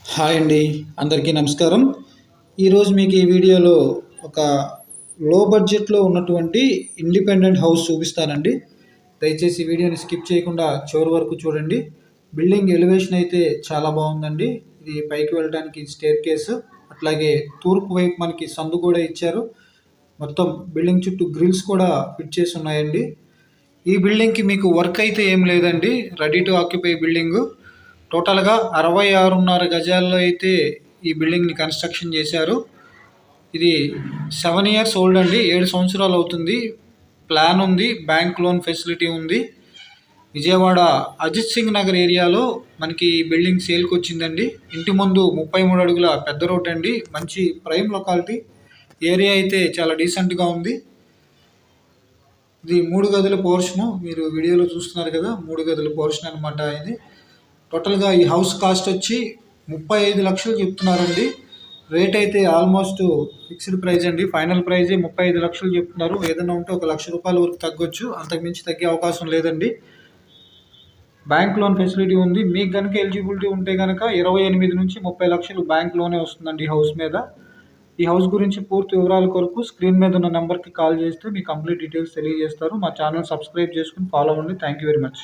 Hi అండి. అందరికీ నమస్కారం. ఈరోజు మీకు ఈ వీడియోలో ఒక లో బడ్జెట్‌లో ఉన్నటువంటి ఇండిపెండెంట్ హౌస్ చూపిస్తానండి. దయచేసి ఈ వీడియోని స్కిప్ చేయకుండా చివరి వరకు చూడండి. బిల్డింగ్ ఎలివేషన్ అయితే చాలా బాగుందండి. ఇది పైకి వెళ్ళడానికి స్టెయిర్‌కేస్, అట్లాగే తూర్పు వైపు మనకి సందు కూడా ఇచ్చారు. మొత్తం బిల్డింగ్ చుట్టూ గ్రిల్స్ కూడా ఫిట్ చేసి ఉన్నాయండి. ఈ బిల్డింగ్‌కి మీకు వర్క్ అయితే ఏం లేదండి. Ready to occupy building. టోటల్‌గా 66.5 గజాల్లో అయితే ఈ బిల్డింగ్‌ని కన్‌స్ట్రక్షన్ చేశారు. ఇది 7 ఇయర్స్ ఓల్డ్ అండి. 7 సంవత్సరాలు అవుతుంది. ప్లాన్ ఉంది. బ్యాంక్ లోన్ ఫెసిలిటీ ఉంది. విజయవాడ అజిత్ సింగ్ నగర్ ఏరియాలో మనకి ఈ బిల్డింగ్ సేల్‌కి వచ్చిందండి. ఇంటి ముందు 33 అడుగుల పెద్ద రోడ్ అండి. మంచి ప్రైమ్ లొకాలిటీ. ఏరియా అయితే చాలా డీసెంట్‌గా ఉంది. ఇది 3 గదుల పోర్షను. మీరు వీడియోలో చూస్తున్నారు కదా! 3 గదుల పోర్షన్ అనమాట ఇది. టోటల్‌గా ఈ హౌస్ కాస్ట్ వచ్చి 35,00,000 చెప్తున్నారండి. రేట్ అయితే ఆల్మోస్ట్ ఫిక్స్డ్ ప్రైస్ అండి. ఫైనల్ ప్రైజే 35,00,000 చెప్తున్నారు. ఏదైనా ఉంటే ఒక ₹1,00,000 వరకు తగ్గొచ్చు. అంతకుమించి తగ్గే అవకాశం లేదండి. బ్యాంక్ లోన్ ఫెసిలిటీ ఉంది. మీకు గనుక ఎలిజిబిలిటీ ఉంటే గనక 28-30 లక్షలు బ్యాంక్ లోనే వస్తుందండి ఈ హౌస్ మీద. ఈ హౌస్ గురించి పూర్తి వివరాల కొరకు స్క్రీన్ మీద ఉన్న నెంబర్‌కి కాల్ చేస్తే మీకు కంప్లీట్ డీటెయిల్స్ తెలియజేస్తారు. మా ఛానల్ సబ్స్క్రైబ్ చేసుకొని ఫాలో అవ్వండి. Thank you very much.